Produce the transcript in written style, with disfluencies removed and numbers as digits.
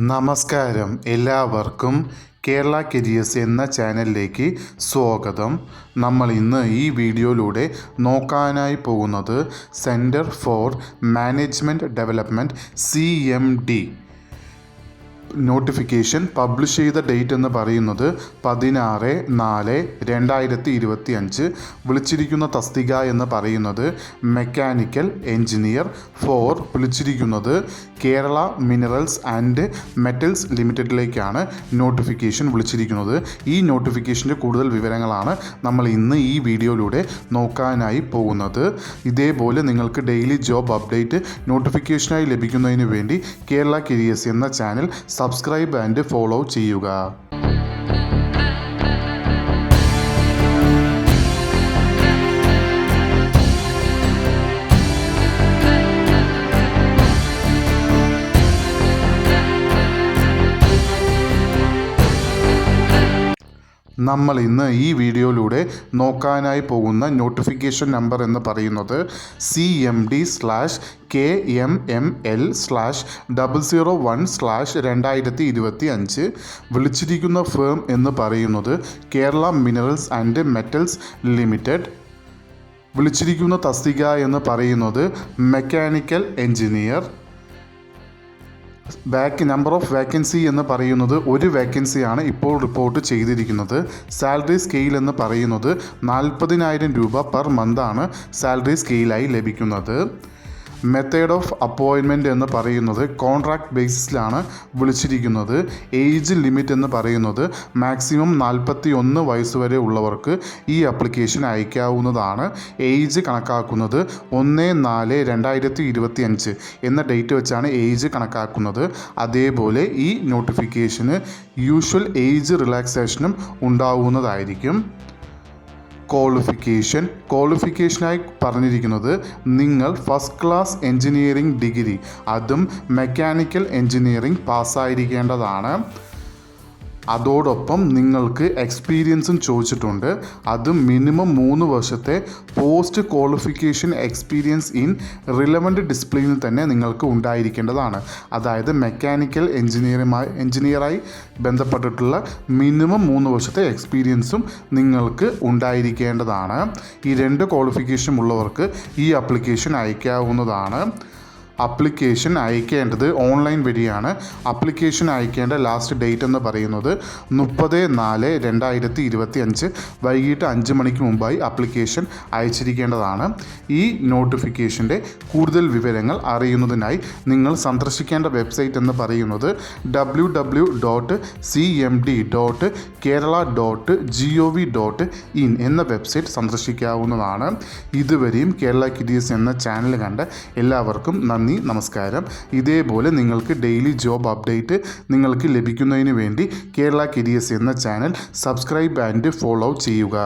നമസ്കാരം, എല്ലാവർക്കും കേരള കരിയേഴ്സ് എന്ന ചാനലിലേക്ക് സ്വാഗതം. നമ്മൾ ഇന്ന് ഈ വീഡിയോയിലൂടെ നോക്കാനായി പോകുന്നത് centre for management development CMD notification publish ചെയ്ത ഡേറ്റ് എന്ന് പറയുന്നത് 16/4/2025. വിളിച്ചിരിക്കുന്ന തസ്തിക എന്ന് പറയുന്നത് മെക്കാനിക്കൽ എഞ്ചിനീയർ. വിളിച്ചിരിക്കുന്നത് കേരള മിനറൽസ് ആൻഡ് മെറ്റൽസ് ലിമിറ്റഡിലേക്കാണ് നോട്ടിഫിക്കേഷൻ വിളിച്ചിരിക്കുന്നത്. ഈ നോട്ടിഫിക്കേഷൻ്റെ കൂടുതൽ വിവരങ്ങളാണ് നമ്മൾ ഇന്ന് ഈ വീഡിയോയിലൂടെ നോക്കാനായി പോകുന്നത്. ഇതേപോലെ നിങ്ങൾക്ക് ഡെയിലി ജോബ് അപ്ഡേറ്റ് നോട്ടിഫിക്കേഷനായി ലഭിക്കുന്നതിന് വേണ്ടി കേരള കരിയേഴ്സ് എന്ന ചാനൽ സബ്സ്ക്രൈബ് ആൻഡ് ഫോളോ ചെയ്യുക. നമ്മൾ ഇന്ന് ഈ വീഡിയോയിലൂടെ നോക്കാനായി പോകുന്ന നോട്ടിഫിക്കേഷൻ നമ്പർ എന്ന് പറയുന്നത് CMD/KMML/001/2025. വിളിച്ചിരിക്കുന്ന ഫേം എന്ന് പറയുന്നത് Kerala minerals and metals limited. വിളിച്ചിരിക്കുന്ന തസ്തിക എന്ന് പറയുന്നത് mechanical engineer. Number of vacancy എന്ന് പറയുന്നത് ഒരു വേക്കൻസിയാണ് ഇപ്പോൾ റിപ്പോർട്ട് ചെയ്തിരിക്കുന്നത്. സാലറി സ്കെയിൽ എന്ന് പറയുന്നത് 40,000 രൂപ പെർ മന്താണ് സാലറി സ്കെയിലായി ലഭിക്കുന്നത്. മെത്തേഡ് ഓഫ് അപ്പോയിൻമെൻറ്റ് എന്ന് പറയുന്നത് കോൺട്രാക്ട് ബേസിസിലാണ് വിളിച്ചിരിക്കുന്നത്. ഏജ് ലിമിറ്റ് എന്ന് പറയുന്നത് മാക്സിമം 41 വയസ്സ് വരെ ഉള്ളവർക്ക് ഈ ആപ്ലിക്കേഷൻ അയക്കാവുന്നതാണ്. ഏജ് കണക്കാക്കുന്നത് 1/4/2025 എന്ന ഡേറ്റ് വെച്ചാണ് ഏജ് കണക്കാക്കുന്നത്. അതേപോലെ ഈ നോട്ടിഫിക്കേഷന് യൂഷ്വൽ ഏജ് റിലാക്സേഷനും ഉണ്ടാവുന്നതായിരിക്കും. ക്വാളിഫിക്കേഷനായി പറഞ്ഞിരിക്കുന്നത് നിങ്ങൾ ഫസ്റ്റ് ക്ലാസ് എഞ്ചിനീയറിംഗ് ഡിഗ്രി, അതും മെക്കാനിക്കൽ എഞ്ചിനീയറിംഗ് പാസ്സായിരിക്കേണ്ടതാണ്. അതോടൊപ്പം നിങ്ങൾക്ക് എക്സ്പീരിയൻസും ചോദിച്ചിട്ടുണ്ട്. അത് മിനിമം 3 വർഷത്തെ post qualification experience in relevant ഡിസിപ്ലിനിൽ തന്നെ നിങ്ങൾക്ക് ഉണ്ടായിരിക്കേണ്ടതാണ്. അതായത് മെക്കാനിക്കൽ എഞ്ചിനീയറായി ബന്ധപ്പെട്ടിട്ടുള്ള മിനിമം 3 വർഷത്തെ എക്സ്പീരിയൻസും നിങ്ങൾക്ക് ഉണ്ടായിരിക്കേണ്ടതാണ്. ഈ 2 ക്വാളിഫിക്കേഷൻ ഉള്ളവർക്ക് ഈ ആപ്ലിക്കേഷൻ അയക്കാവുന്നതാണ്. അപ്ലിക്കേഷൻ അയക്കേണ്ടത് ഓൺലൈൻ വഴിയാണ്. അപ്ലിക്കേഷൻ അയക്കേണ്ട ലാസ്റ്റ് ഡേറ്റ് എന്ന് പറയുന്നത് 30/4/2025 വൈകിട്ട് 5 മണിക്ക് മുമ്പായി അപ്ലിക്കേഷൻ അയച്ചിരിക്കേണ്ടതാണ്. ഈ നോട്ടിഫിക്കേഷൻ്റെ കൂടുതൽ വിവരങ്ങൾ അറിയുന്നതിനായി നിങ്ങൾ സന്ദർശിക്കേണ്ട വെബ്സൈറ്റ് എന്ന് പറയുന്നത് www.cmd.kerala.gov.in എന്ന വെബ്സൈറ്റ് സന്ദർശിക്കാവുന്നതാണ്. ഇതുവരെയും കേരള കരിയേഴ്സ് എന്ന ചാനൽ കണ്ട എല്ലാവർക്കും നന്ദി, നമസ്കാരം. ഇതേപോലെ നിങ്ങൾക്ക് ഡെയിലി ജോബ് അപ്ഡേറ്റ് നിങ്ങൾക്ക് ലഭിക്കുന്നതിന് വേണ്ടി കേരള കരിയേഴ്സ് എന്ന ചാനൽ സബ്സ്ക്രൈബ് ആൻഡ് ഫോളോ ചെയ്യുക.